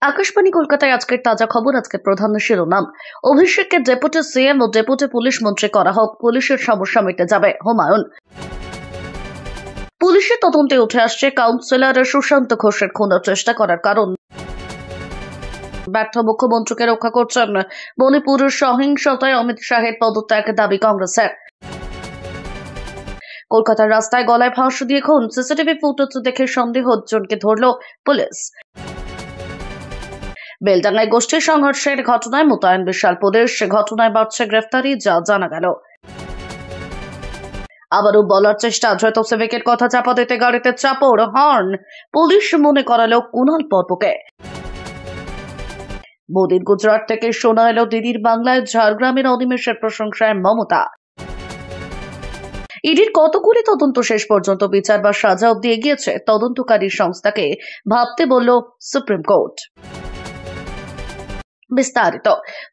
আকাশবাণী কলকাতায় আজকের তাজা খবর। আজকের প্রধান শিরোনাম, অভিষেককে ডেপুটি সিএম ও ডেপুটি পুলিশ মন্ত্রী করা হোক, পুলিশের সমস্যা মিটে যাবে। হুমায়ুন। পুলিশের তদন্তে উঠে আসছে কাউন্সিলর সুশান্ত ঘোষের খুনের চেষ্টা করার কারণ। ব্যর্থ মুখ্যমন্ত্রীকে রক্ষা করছেন মণিপুরের সহিংসতায় অমিত শাহের পদত্যাগ দাবি কংগ্রেসের। কলকাতার রাস্তায় গলায় ফাঁস দিয়ে খুন, সিসিটিভি ফুটেজ দেখে সন্দেহজনকে ধরল পুলিশ। বেলডাঙ্গায় গোষ্ঠী সংঘর্ষের ঘটনায় মোতায়েন বিশাল পুলিশ, ঘটনায় বাড়ছে গ্রেফতারি, যা জানা গেল। আবারও বলার চেষ্টা, ধৃত সিভিকের কথা চাপা দিতে গাড়িতে চাপড়, হর্ন, পুলিশ মনে করালো কুণাল পর্বকে। মোদির গুজরাট থেকে শোনা এলো দিদির বাংলায় ঝাড়গ্রামের অনিমেষের প্রশংসায় মমতা। ইডির কতগুলি তদন্ত শেষ পর্যন্ত বিচার বা সাজা অব্দি এগিয়েছে, তদন্তকারী সংস্থাকে ভাবতে বলল সুপ্রিম কোর্ট। বিস্তারিত।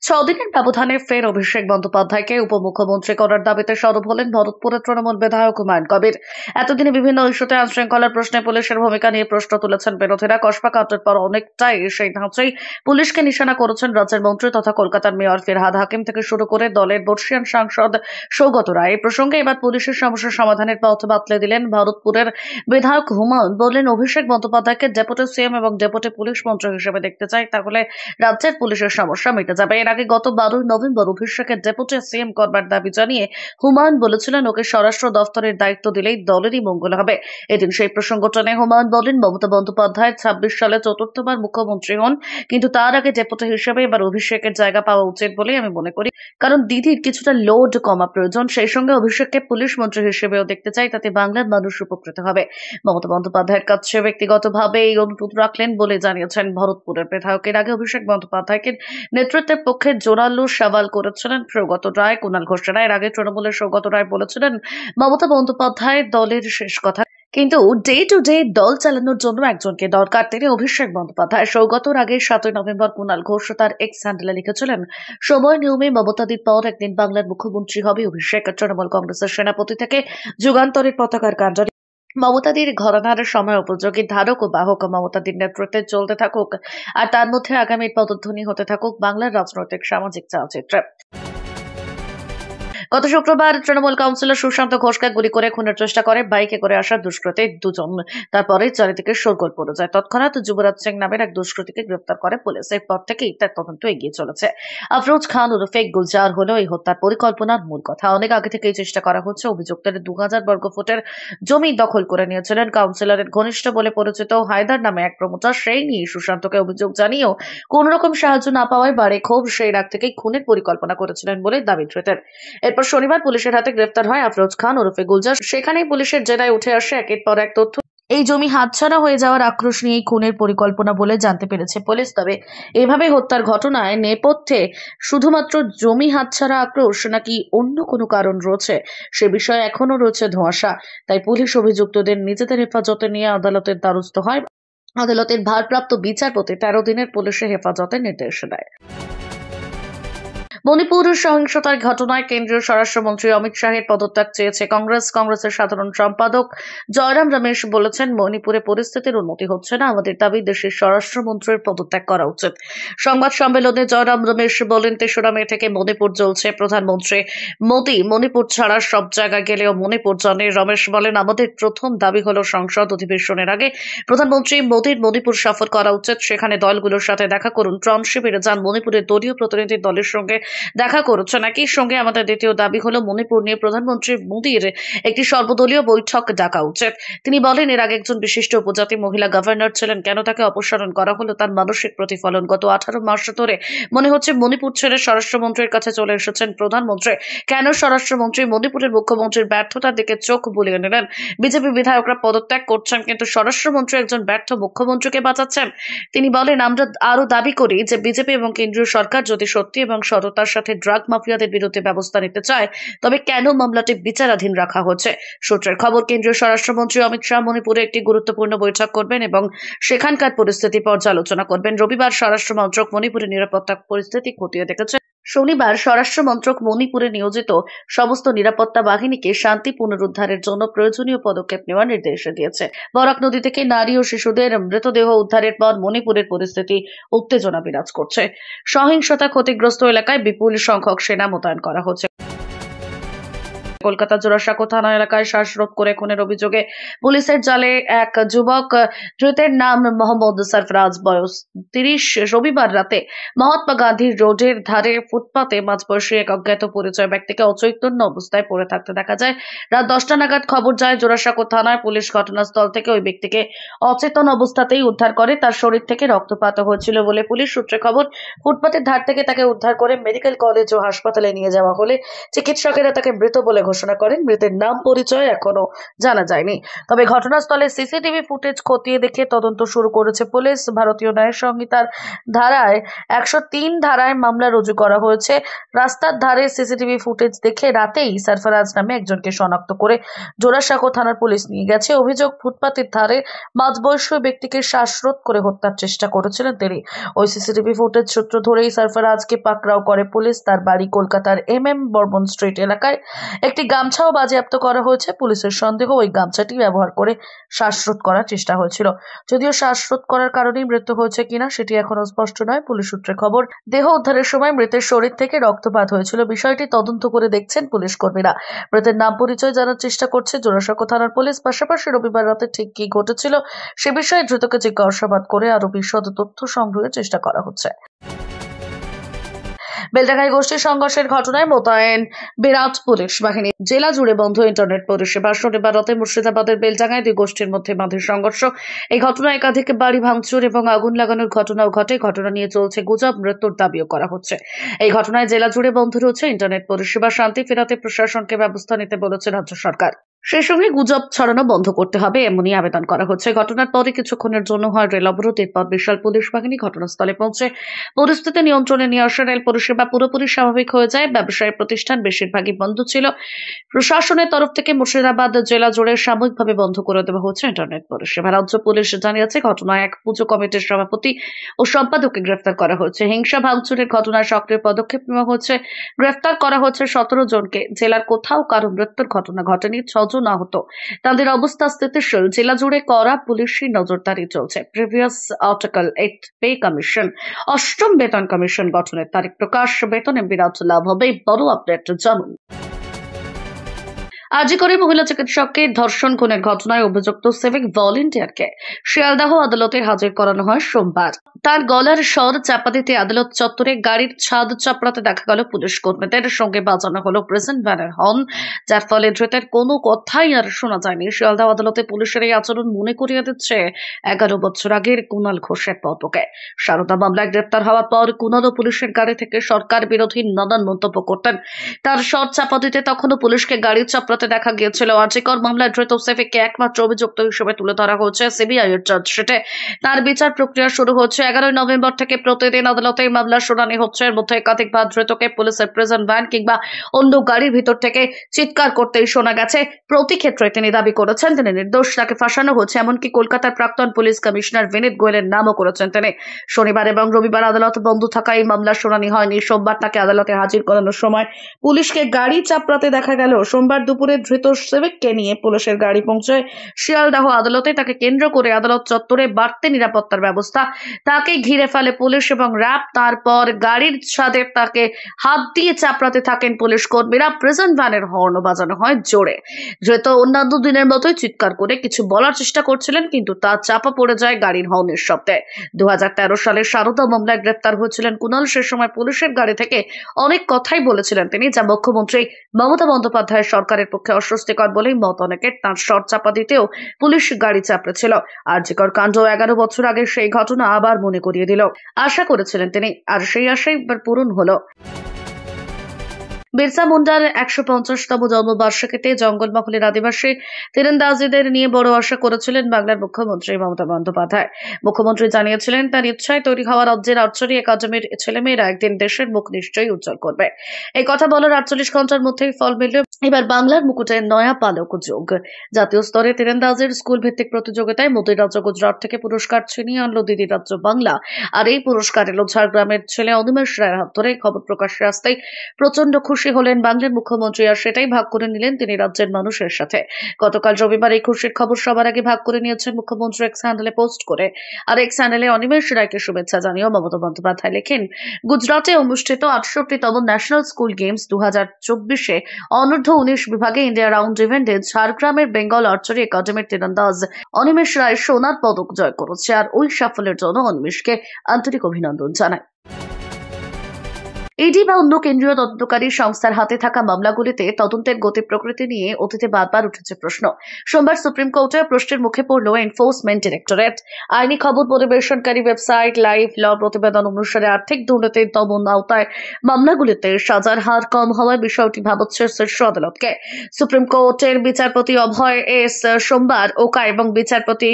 6 দিনের ব্যবধানে ফের অভিষেক বন্দ্যোপাধ্যায়কে উপমুখ্যমন্ত্রী করার দাবিতে সরব হলেন ভরতপুরের তৃণমূল বিধায়ক হুমায়ুন কবির। এতদিনে বিভিন্ন ইস্যুতে আইনশৃঙ্খলার প্রশ্নে পুলিশের ভূমিকা নিয়ে প্রশ্ন তুলেছেন বিরোধীরা। কসবা কাণ্ডের পর অনেকটাই সেই ধাঁচেই পুলিশকে নিশানা করেছেন রাজ্যের মন্ত্রী তথা কলকাতার মেয়র ফিরহাদ হাকিম থেকে শুরু করে দলের বর্ষিয়ান সাংসদ সৌগত রায়। এই প্রসঙ্গে এবার পুলিশের সমস্যা সমাধানের পথ বাতলে দিলেন ভরতপুরের বিধায়ক হুমায়ুন। বললেন, অভিষেক বন্দ্যোপাধ্যায়কে ডেপুটি সিএম এবং ডেপুটি পুলিশ মন্ত্রী হিসেবে দেখতে চাই, তাহলে রাজ্যের পুলিশের সমস্যা মিটে যাবে। এর আগে গত 12 নভেম্বর অভিষেকের ডেপুটি সিএম করবার দাবি জানিয়ে হুমায়ুন বলেছিলেন, ওকে স্বরাষ্ট্র দফতরের দায়িত্ব দিলেই দলেরই মঙ্গল হবে। এদিন সেই প্রসঙ্গ টেনে হুমায়ুন বলেন, মমতা বন্দ্যোপাধ্যায় 26 সালে চতুর্থবার মুখ্যমন্ত্রী হন, কিন্তু তার আগে ডেপুটি হিসেবে এবার অভিষেকের জায়গা পাওয়া উচিত বলে আমি মনে করি, কারণ দিদির কিছুটা লোড কমা প্রয়োজন। সেই সঙ্গে অভিষেককে পুলিশ মন্ত্রী হিসেবেও দেখতে চাই, তাতে বাংলার মানুষ উপকৃত হবে। মমতা বন্দ্যোপাধ্যায়ের কাছে ব্যক্তিগতভাবে এই অনুরোধ রাখলেন বলে জানিয়েছেন ভরতপুরের বিধায়ক। এর আগে অভিষেক বন্দ্যোপাধ্যায়কে নেতৃত্বের পক্ষে জোরালো সওয়াল করেছিলেন সৌগত রায়, কুণাল ঘোষেরা। এর আগে তৃণমূলের সৌগত রায় বলেছিলেন, মমতা বন্দ্যোপাধ্যায় দলের শেষ কথা, কিন্তু ডে টু ডে দল চালানোর জন্য একজনকে দরকার, তিনি অভিষেক বন্দ্যোপাধ্যায়। সৌগতর আগে 7 নভেম্বর কুণাল ঘোষ তার এক্স হ্যান্ডেলে লিখেছিলেন, সময় নিয়মে মমতাদির পর একদিন বাংলার মুখ্যমন্ত্রী হবে অভিষেক। তৃণমূল কংগ্রেসের সেনাপতি থেকে যুগান্তরের পতাকার কাণ্ডারি মমতাদির ঘরানার সময় উপযোগী ধারক ও বাহক মমতাদির নেতৃত্বে চলতে থাকুক, আর তার মধ্যে আগামীর পদধ্বনি হতে থাকুক বাংলার রাজনৈতিক সামাজিক চালচিত্রে। গত শুক্রবার তৃণমূল কাউন্সিলর সুশান্ত ঘোষকে গুলি করে খুনের চেষ্টা করে বাইকে করে আসা দুষ্কৃতী দুজন। তারপরে চারিদিকে শোরগোল পড়ে যায়। তৎক্ষণাৎ যুবরাজ সিং নামের এক দুষ্কৃতীকে গ্রেফতার করে পুলিশ। এরপর থেকেই তার তদন্ত এগিয়ে চলেছে। আফরোজ খান ওরফে গুলজার হলো এই হত্যার পরিকল্পনার মূল কথা। অনেক আগে থেকেই চেষ্টা করা হচ্ছে। অভিযুক্তের 2000 বর্গফুটের জমি দখল করে নিয়েছিলেন কাউন্সিলরের ঘনিষ্ঠ বলে পরিচিত হায়দার নামে এক প্রমোটার। সেই নিয়ে সুশান্তকে অভিযোগ জানিয়েও কোন রকম সাহায্য না পাওয়ায় বাড়ে ক্ষোভ। সেই রাগ থেকেই খুনের পরিকল্পনা করেছিলেন বলে দাবি ধৃতের। এরপর শনিবার পুলিশের হাতে গ্রেফতার হয় আফরোজ খান ওরফে গুলজার। সেখানেই পুলিশের জেরায় উঠে আসে একের পর এক তথ্য। এই জমি হাতছাড়া হয়ে যাওয়ার আক্রোশ নিয়েই খুনের পরিকল্পনা বলে জানতে পেরেছে পুলিশ। তবে এভাবে হত্যার ঘটনায় নেপথ্যে শুধুমাত্র জমি হাতছাড়া আক্রোশ নাকি অন্য কোনো কারণ রয়েছে, সে বিষয়ে এখনো রয়েছে ধোঁয়াশা। তাই পুলিশ অভিযুক্তদের নিজেদের হেফাজতে নিয়ে আদালতের দ্বারস্থ হয়। আদালতের ভারপ্রাপ্ত বিচারপতি 13 দিনের পুলিশের হেফাজতের নির্দেশ দেয়। মণিপুরের সহিংসতার ঘটনায় কেন্দ্রীয় স্বরাষ্ট্রমন্ত্রী অমিত শাহের পদত্যাগ চেয়েছে কংগ্রেস। কংগ্রেসের সাধারণ সম্পাদক জয়রাম রমেশ বলেছেন, মণিপুরে পরিস্থিতির উন্নতি হচ্ছে না, আমাদের দাবি দেশের স্বরাষ্ট্রমন্ত্রীর পদত্যাগ করা উচিত। সংবাদ সম্মেলনে জয়রাম রমেশ বলেন, 3রা মে থেকে মণিপুর জ্বলছে। প্রধানমন্ত্রী মোদী মণিপুর ছাড়া সব জায়গায় গেলেও মণিপুর জানে। রমেশ বলেন, আমাদের প্রথম দাবি হলো সংসদ অধিবেশনের আগে প্রধানমন্ত্রী মোদীর মণিপুর সফর করা উচিত। সেখানে দলগুলোর সাথে দেখা করুন, ত্রাণ শিবিরে যান, মণিপুরের দলীয় প্রতিনিধি দলের সঙ্গে দেখা করছেন। একই সঙ্গে আমাদের দ্বিতীয় দাবি হলো মণিপুর নিয়ে প্রধানমন্ত্রী মোদীর একটি সর্বদলীয় বৈঠক ডাকা উচিত। তিনি বলেন, এর আগে একজন বিশিষ্ট উপজাতি মহিলা গভর্নর ছিলেন, কেন তাকে অপসারণ করা হলো তার মানসিক প্রতিফলন। গত 18 মাস ধরে মনে হচ্ছে মণিপুর ছেড়ে স্বরাষ্ট্রমন্ত্রীর কাছে চলে এসেছেন প্রধানমন্ত্রী। কেন স্বরাষ্ট্রমন্ত্রী মণিপুরের মুখ্যমন্ত্রীর ব্যর্থতার দিকে চোখ বুলিয়ে নিলেন? বিজেপি বিধায়করা পদত্যাগ করছেন, কিন্তু স্বরাষ্ট্রমন্ত্রী একজন ব্যর্থ মুখ্যমন্ত্রীকে বাঁচাচ্ছেন। তিনি বলেন, আমরা আরো দাবি করি যে বিজেপি এবং কেন্দ্রীয় সরকার যদি সত্যি এবং সততার সাথে ড্রাগ মাফিয়াদের বিরুদ্ধে ব্যবস্থা নিতে চায়, তবে কেন মামলাটি বিচারাধীন রাখা হচ্ছে? সূত্রের খবর, কেন্দ্রীয় স্বরাষ্ট্রমন্ত্রী অমিত শাহ মণিপুরে একটি গুরুত্বপূর্ণ বৈঠক করবেন এবং সেখানকার পরিস্থিতি পর্যালোচনা করবেন। রবিবার স্বরাষ্ট্র মন্ত্রক মণিপুরের নিরাপত্তা পরিস্থিতি খতিয়ে দেখেছে। শনিবার স্বরাষ্ট্র মন্ত্রক মণিপুরে নিয়োজিত সমস্ত নিরাপত্তা বাহিনীকে শান্তি পুনরুদ্ধারের জন্য প্রয়োজনীয় পদক্ষেপ নেওয়ার নির্দেশ দিয়েছে। বরাক নদী থেকে নারী ও শিশুদের মৃতদেহ উদ্ধারের পর মণিপুরের পরিস্থিতি উত্তেজনা বিরাজ করছে। সহিংসতা ক্ষতিগ্রস্ত এলাকায় বিপুল সংখ্যক সেনা মোতায়েন করা হচ্ছে। কলকাতা জোড়াসাঁকো থানা এলাকায় শ্বাসরোধ করে খুনের অভিযোগে পুলিশের জালে এক যুবক, ধৃতের নাম মোহাম্মদ সরফরাজ, বয়স 30। রবিবার রাতে মহাত্মা গান্ধী রোডের ধারে ফুটপাতে মাঝবয়সী এক অজ্ঞাত পরিচয় ব্যক্তিকে অচৈতন্য অবস্থায় পড়ে থাকতে দেখা যায়। রাত 10টা নাগাদ খবর যায় জোড়াসাঁকো থানায়। পুলিশ ঘটনাস্থল থেকে ওই ব্যক্তিকে অচেতন অবস্থাতেই উদ্ধার করে। তার শরীর থেকে রক্তপাত হয়েছিল বলে পুলিশ সূত্রে খবর। ফুটপাতের ধার থেকে তাকে উদ্ধার করে মেডিকেল কলেজ ও হাসপাতালে নিয়ে যাওয়া হলে চিকিৎসকেরা তাকে মৃত বলে ঘোষণা করেন। মৃতের নাম পরিচয় এখনো জানা যায়নি। তবে ঘটনাস্থলে সিসিটিভি ফুটেজ খতিয়ে দেখে তদন্ত শুরু করেছে পুলিশ। ভারতীয় ন্যায় সংহিতার ধারায় 103 ধারায় মামলা রুজু করা হয়েছে। রাস্তার ধারে সিসিটিভি ফুটেজ দেখে রাতেই সরফরাজ নামে একজনকে শনাক্ত করে জোড়াসাঁকো থানার পুলিশ নিয়ে গেছে। অভিযোগ, ফুটপাতের ধারে মাঝবয়স্ক ব্যক্তিকে শ্বাসরোধ করে হত্যার চেষ্টা করেছিলেন তিনি। ওই সিসিটিভি ফুটেজ সূত্র ধরেই সরফরাজকে পাকড়াও করে পুলিশ। তার বাড়ি কলকাতার বর্মন স্ট্রিট এলাকায়। একটি গামছাও বাজেয়াপ্ত করা হয়েছে। পুলিশের সন্দেহ ওই গামছাটি ব্যবহার করে শ্বাসরোধ করার চেষ্টা হয়েছিল। যদিও শ্বাসরোধ করার কারণেই মৃত্যু হয়েছে কিনা সেটি এখনো স্পষ্ট নয়। পুলিশ সূত্রে খবর, দেহ উদ্ধারের সময় মৃতের শরীর থেকে রক্তপাত হয়েছিল। বিষয়টি তদন্ত করে দেখছেন পুলিশ কর্মীরা। মৃতের নাম পরিচয় জানার চেষ্টা করছে জোড়াসাঁকো থানার পুলিশ। পাশাপাশি রবিবার রাতে ঠিক কি ঘটেছিল সে বিষয়ে দ্রুতকে জিজ্ঞাসাবাদ করে আরো বিশদ তথ্য সংগ্রহের চেষ্টা করা হচ্ছে। বেলডাঙ্গায় গোষ্ঠী সংঘর্ষের ঘটনায় মোতায়েন বিরাট পুলিশ বাহিনী। জেলা জুড়ে বন্ধ ইন্টারনেট পরিষেবা। শনিবার রাতে মুর্শিদাবাদের বেলডাঙ্গায় দুই গোষ্ঠীর মধ্যে বাঁধের সংঘর্ষ। এই ঘটনায় একাধিক বাড়ি ভাঙচুর এবং আগুন লাগানোর ঘটনাও ঘটে। ঘটনা নিয়ে চলছে গুজব, মৃত্যুর দাবিও করা হচ্ছে। এই ঘটনায় জেলা জুড়ে বন্ধ রয়েছে ইন্টারনেট পরিষেবা। শান্তি ফেরাতে প্রশাসনকে ব্যবস্থা নিতে বলেছে রাজ্য সরকার। সেই সঙ্গে গুজব ছড়ানো বন্ধ করতে হবে এমনই আবেদন করা হচ্ছে। ঘটনার পরে কিছুক্ষণের জন্য হয় রেল অবরোধ। এরপর বিশাল পুলিশ বাহিনী ঘটনাস্থলে পৌঁছে পরিস্থিতি নিয়ন্ত্রণে নিয়ে আসে। রেল পরিষেবা পুরোপুরি স্বাভাবিক হয়ে যায়। ব্যবসায়ী প্রতিষ্ঠান বেশিরভাগই বন্ধ ছিল। প্রশাসনের তরফ থেকে মুর্শিদাবাদ জেলা জুড়ে সাময়িকভাবে বন্ধ করে দেওয়া হচ্ছে ইন্টারনেট পরিষেবা। রাজ্য পুলিশ জানিয়েছে ঘটনায় এক পুজো কমিটির সভাপতি ও সম্পাদককে গ্রেফতার করা হয়েছে। হিংসা ভাঙচুরের ঘটনায় সক্রিয় পদক্ষেপ নেওয়া হচ্ছে। গ্রেফতার করা হচ্ছে 17 জনকে। জেলার কোথাও কারো মৃত্যুর ঘটনা ঘটেনি। 6 জন আহত। তাদের অবস্থা স্থিতিশীল। জেলা জুড়ে কড়া পুলিশি নজরদারি চলছে। প্রিভিয়াস আর্টিকেল 8 পে কমিশন, 8ম বেতন কমিশন গঠনের তারিখ প্রকাশ। বেতনে বিরাট লাভ হবে, বড় আপডেট জানুন। আজিকরে মহিলা চিকিৎসককে ধর্ষণ খুনের ঘটনায় অভিযুক্ত সিভিক ভলেন্টিয়ারকে শিয়ালদাহ আদালতে হাজির করানো হয় সোমবার। তার গলার স্বর চাপা দিতে আদালত চত্বরে গাড়ির ছাদ চাপড়াতে দেখা গেল পুলিশ কর্মীদের। সঙ্গে বাজানো হলো প্রেজেন্ট ভ্যানের হর্ন, যার ফলে ধৃতের কোনো কথাই আর শোনা যায়নি। শিয়ালদাহ আদালতে পুলিশের এই আচরণ মনে করিয়ে দিচ্ছে 11 বছর আগের কুণাল ঘোষের পর্বকে। সারদা মামলায় গ্রেপ্তার হওয়ার পর কুণালও পুলিশের গাড়ি থেকে সরকার বিরোধী নানান মন্তব্য করতেন। তার স্বর চাপা দিতে তখনও পুলিশকে গাড়ির চাপড়াতে দেখা গিয়েছিল। আজিকর মামলায় ধৃত সিভিককে একমাত্র অভিযুক্ত হিসেবে তুলে ধরা হয়েছে সিবিআই এর চার্জশিটে। তার বিচার প্রক্রিয়া শুরু হচ্ছে 11 নভেম্বর থেকে। প্রতিদিন আদালতে মামলার শুনানি হচ্ছে। এর মধ্যে একাধিকবার ধৃতকে পুলিশের প্রেজেন্ট ভ্যান কিংবা অন্য গাড়ির ভিতর থেকে চিৎকার করতেই শোনা গেছে। প্রতি ক্ষেত্রে তিনি দাবি করেছেন তিনি নির্দোষ, তাকে ফাঁসানো হচ্ছে। এমনকি কলকাতার প্রাক্তন পুলিশ কমিশনার বিনীত গোয়েলের নামও করেছেন তিনি। শনিবার এবং রবিবার আদালত বন্ধ থাকায় মামলার শুনানি হয়নি। সোমবার তাকে আদালতে হাজির করানোর সময় পুলিশকে গাড়ি চাপড়াতে দেখা গেল। সোমবার দুপুরে ধৃত সিভিককে নিয়ে পুলিশের গাড়ি পৌঁছায় শিয়ালদাহ আদালতে। তাকে কেন্দ্র করে আদালত চত্বরে বাড়তি নিরাপত্তার ব্যবস্থা। তাকে ঘিরে ফেলে পুলিশ এবং র্যাব। তারপর গাড়ির ছাদে তাকে হাত দিয়ে চাপড়াতে থাকেন পুলিশ কর্মীরা। প্রেজেন্ট ভ্যানের হর্ন বাজানো হয় জোরে। ধৃত অন্যান্য দিনের মতোই চিৎকার করে কিছু বলার চেষ্টা করছিলেন, কিন্তু তা চাপা পড়ে যায় গাড়ির হর্নের শব্দে। 2013 সালে সারদা মামলায় গ্রেপ্তার হয়েছিলেন কুণাল। সে সময় পুলিশের গাড়ি থেকে অনেক কথাই বলেছিলেন তিনি, যা মুখ্যমন্ত্রী মমতা বন্দ্যোপাধ্যায়ের সরকারের পক্ষে অস্বস্তিকর বলেই মত অনেকের। তাঁর স্বর চাপা দিতেও পুলিশ গাড়ি চাপড়েছিল। আরজিকর কাণ্ড 11 বছর আগে সেই ঘটনা আবার মনে করিয়ে দিল। আশা করেছিলেন তিনি, আর সেই আশাই পূরণ হলো। বিরসা মুন্ডার ১৫০তম জন্মবার্ষিকীতে জঙ্গলমহলের আদিবাসী তীরন্দাজীদের নিয়ে বড় আশা করেছিলেন বাংলার মুখ্যমন্ত্রী মমতা বন্দ্যোপাধ্যায়। মুখ্যমন্ত্রী জানিয়েছিলেন, তার ইচ্ছায় তৈরি হওয়া রাজ্যের আর্চারি একাডেমির ছেলেমেয়েরা একদিন দেশের মুখ নিশ্চয়ই উজ্জ্বল করবে। এই কথা বলার ৪৮ ঘন্টার মধ্যেই ফল মিলল। এবার বাংলার মুকুটের নয়া পালক যোগ। জাতীয় স্তরে তীরন্দাজের স্কুল ভিত্তিক প্রতিযোগিতায় মোদির রাজ্য গুজরাট থেকে পুরস্কার ছিনিয়ে আনলো দিদির রাজ্য বাংলা। আর এই পুরস্কার এলো ঝাড়গ্রামের ছেলে অনিমেষ রায়ের হাত ধরে। খবর প্রকাশ্যে আসতেই প্রচন্ড খুশি হলেন বাংলার মুখ্যমন্ত্রী, আর সেটাই ভাগ করে নিলেন তিনি রাজ্যের মানুষের সাথে। গতকাল রবিবার এই খুশির খবর সবার আগে ভাগ করে নিয়েছেন মুখ্যমন্ত্রী এক্স হ্যান্ডেলে পোস্ট করে। আর এক্স হ্যান্ডেলে অনিমেষ রায়কে শুভেচ্ছা জানিয়েও মমতা বন্দ্যোপাধ্যায় লেখেন, গুজরাটে অনুষ্ঠিত ৬৮তম ন্যাশনাল স্কুল গেমস ২০২৪-এ অনূর্ধ্ব ১৯ বিভাগে ইন্ডিয়া রাউন্ড ইভেন্টে ঝাড়গ্রামের বেঙ্গল আর্চারি একাডেমির তীরন্দাজ অনিমেষ রায় সোনার পদক জয় করেছে। আর ওই সাফল্যের জন্য অনিমেষকে আন্তরিক অভিনন্দন জানায়। ইডি বা অন্য কেন্দ্রীয় তদন্তকারী সংস্থার হাতে থাকা মামলাগুলিতে তদন্তের গতি প্রকৃতি নিয়ে অতীতে বারবার উঠেছে প্রশ্ন। সোমবার সুপ্রিম কোর্টে প্রশ্নের মুখে পড়ল এনফোর্সমেন্ট ডিরেক্টরেট। আইনি খবর পরিবেশনকারী ওয়েবসাইট লাইভ ল প্রতিবেদন অনুসারে আর্থিক দুর্নীতির দমন আওতায় মামলাগুলিতে সাজার হার কম হওয়ার বিষয়টি ভাবাচ্ছে শীর্ষ আদালতকে। সুপ্রিম কোর্টের বিচারপতি অভয় এস সোমবার ওকা এবং বিচারপতি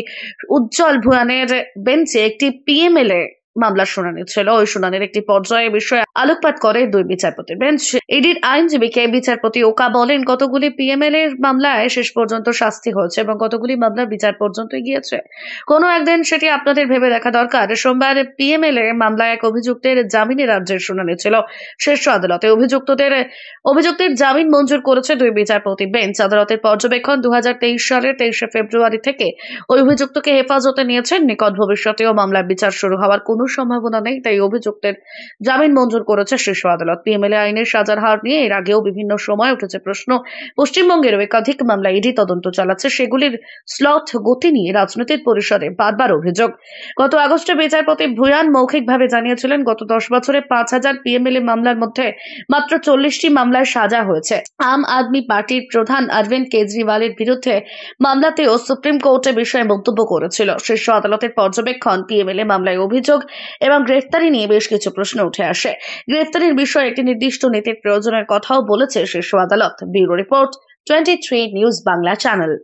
উজ্জ্বল ভুয়ানের বেঞ্চে একটি পিএমএলএ মামলার শুনানি ছিল। ওই শুনানির একটি পর্যায়ে বিষয়ে আলোকপাত করে দুই বিচারপতির বেঞ্চ। ইডির আইনজীবীকে বিচারপতি ওকা বলেন, কতগুলি পিএমএল এর মামলায় শেষ পর্যন্ত শাস্তি হয়েছে এবং কতগুলি মামলার বিচার পর্যন্ত গিয়েছে। কোনো একদিন সেটি আপনাদের ভেবে দেখা দরকার। সোমবার পিএমএল এর মামলায় এক অভিযুক্তের জামিনের রাজ্যের শুনানি ছিল শীর্ষ আদালতে। অভিযুক্তের জামিন মঞ্জুর করেছে দুই বিচারপতি বেঞ্চ। আদালতের পর্যবেক্ষণ, ২০২৩ সালের ২৩শে ফেব্রুয়ারি থেকে ওই অভিযুক্তকে হেফাজতে নিয়েছেন। নিকট ভবিষ্যতেও মামলার বিচার শুরু হওয়ার কোনো সম্ভাবনা নেই, তাই অভিযুক্তের জামিন মঞ্জুর করেছে শীর্ষ আদালত। পিএমএলএ আইনের সাজার হার নিয়ে এর আগেও বিভিন্ন সময় উঠেছে প্রশ্ন। পশ্চিমবঙ্গেরও একাধিক মামলা ইডি তদন্ত চালাচ্ছে, সেগুলির স্লট গতি নিয়ে রাজনৈতিক পরিসরে বারবার অভিযোগ। গত আগস্টে বিচারপতি ভুয়ান মৌখিকভাবে জানিয়েছিলেন, গত ১০ বছরে ৫,০০০ পিএমএলএ মামলার মধ্যে মাত্র ৪০টি মামলায় সাজা হয়েছে। আম আদমি পার্টির প্রধান অরবিন্দ কেজরিওয়ালের বিরুদ্ধে মামলাতেও সুপ্রিম কোর্টে বিষয়ে মন্তব্য করেছিল। শীর্ষ আদালতের পর্যবেক্ষণ, পিএমএলএ মামলায় অভিযোগ এবং গ্রেফতারি নিয়ে বেশ কিছু প্রশ্ন উঠে আসে। গ্রেফতারির বিষয়ে একটি নির্দিষ্ট নীতির প্রয়োজনের কথাও বলেছে শীর্ষ আদালত। Bureau report, 23 news Bangla channel.